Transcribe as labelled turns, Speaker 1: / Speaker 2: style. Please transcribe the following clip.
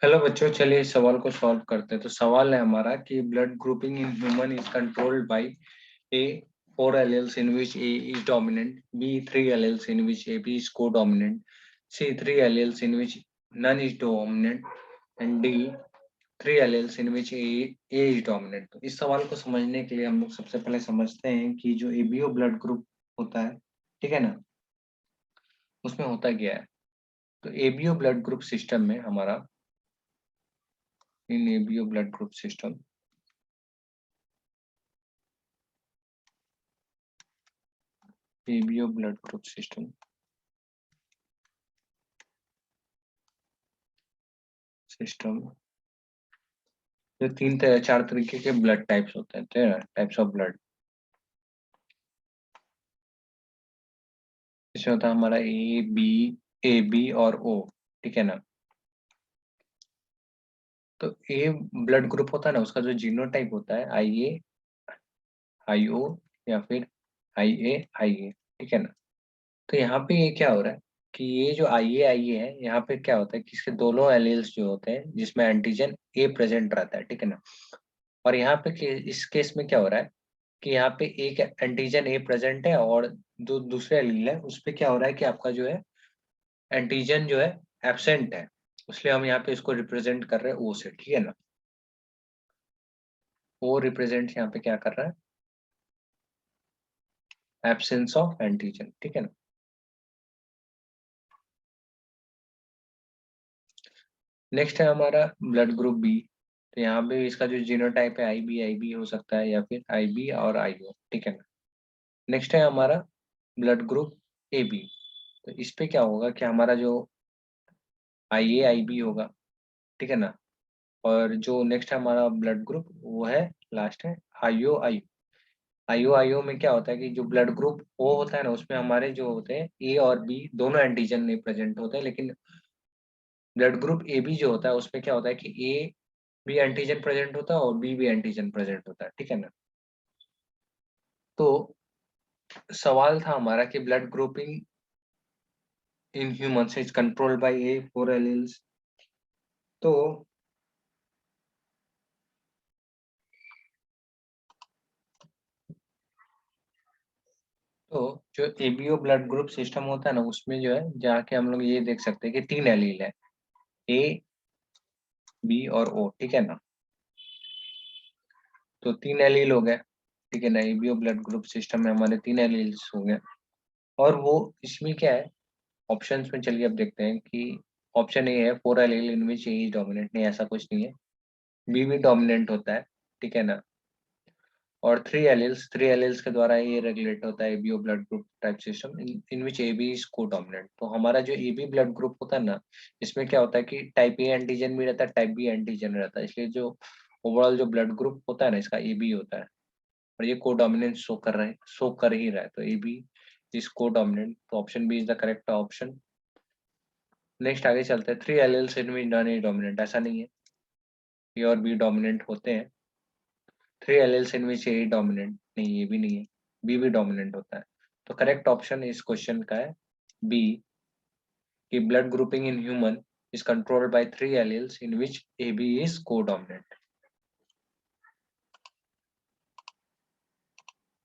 Speaker 1: Hello बच्चों, चलिए इस सवाल को सॉल्व करते हैं। तो सवाल है हमारा कि blood grouping in human is controlled bye A 4 alleles in which A is dominant, B 3 alleles in which AB is co-dominant, C 3 alleles in which none is dominant, and D 3 alleles in which A is dominant। तो इस सवाल को समझने के लिए हम लोग सबसे पहले समझते हैं कि जो एबीओ ब्लड ग्रुप होता है, ठीक है ना, उसमें होता क्या है। तो एबीओ ब्लड ग्रुप सिस्टम में हमारा इन ABO blood group system ABO blood group system जो चार तरीके के ब्लड टाइप्स होते हैं, टाइप्स ऑफ ब्लड। इसमें होता है हमारा ए बी और ओ, ठीक है ना। तो ए ब्लड ग्रुप होता है ना, उसका जो जीनोटाइप होता है IA IO या फिर IA ठीक है ना। तो यहाँ पे ये क्या हो रहा है कि ये जो IA है, यहाँ पे क्या होता है कि इसके दोनों एलील्स जो होते हैं जिसमें एंटीजन ए प्रेजेंट रहता है, ठीक है ना। और यहाँ पे इस केस में क्या हो रहा है कि यहाँ पे एक एंटीजन ए प्रेजेंट है और जो दूसरे एलील है उस पे क्या हो रहा है कि आपका जो है एंटीजन जो है एब्सेंट है। इसलिए हम यहाँ पे इसको रिप्रेजेंट कर रहे हैं ओ से, ठीक है ना। ओ रिप्रेजेंट यहाँ पे क्या कर रहा है, एब्सेंस ऑफ एंटीजन, ठीक है ना। नेक्स्ट है हमारा ब्लड ग्रुप बी। तो यहाँ पे इसका जो जीनोटाइप है आई बी हो सकता है या फिर IB और IO, ठीक है ना। नेक्स्ट है हमारा ब्लड ग्रुप AB। तो इस पे क्या होगा कि हमारा जो IA IB होगा, ठीक है ना। और जो नेक्स्ट है हमारा ब्लड ग्रुप वो है, लास्ट है IO में क्या होता है कि जो ब्लड ग्रुप ओ होता है ना, उसमें हमारे जो होते हैं ए और बी दोनों एंटीजन नहीं प्रेजेंट होते हैं। लेकिन ब्लड ग्रुप AB जो होता है उसमें क्या होता है कि ए भी एंटीजन प्रेजेंट होता है और बी भी एंटीजन प्रेजेंट होता है, ठीक है ना। तो सवाल था हमारा कि blood grouping in humans is controlled bye A 4 alleles. तो तो जो एबीओ ब्लड ग्रुप सिस्टम होता है ना, उसमें जो है जाके हम लोग ये देख सकते हैं कि 3 एलील है, A B और O, ठीक है ना। तो 3 एलील हो गए, ठीक है ना। एबीओ ब्लड ग्रुप सिस्टम में हमारे 3 एलील्स हो गए। और वो इसमें क्या है, ऑप्शंस में चलिए अब देखते हैं कि ऑप्शन ए है 4 allele in which A is dominant. नहीं, ऐसा कुछ नहीं है, बी भी डोमिनेंट होता है, ठीक है ना। और 3 एलील्स के द्वारा ये रेगुलेट होता है ABO blood group type system in which AB is को डोमिनेंट। तो हमारा जो AB ब्लड ग्रुप होता है ना, इसमें क्या होता है कि टाइप ए एंटीजन भी रहता है, टाइप बी एंटीजन रहता है। इसलिए जो ओवरऑल जो ब्लड ग्रुप होता है ना, इसका AB होता है। और ये कोडोमिनेंट शो कर ही रहा है, तो AB इज कोडोमिनेंट। तो option B is the correct option. Next आगे चलते हैं। 3 alleles in which none is dominant, ऐसा नहीं है, ए और बी डोमिनेंट होते हैं। 3 alleles in which A dominant, नहीं ये भी नहीं है, बी भी डोमिनेंट होता है। तो करेक्ट ऑप्शन इस क्वेश्चन का है बी, कि blood grouping in human is controlled by 3 alleles in which AB is कोडोमिनेंट।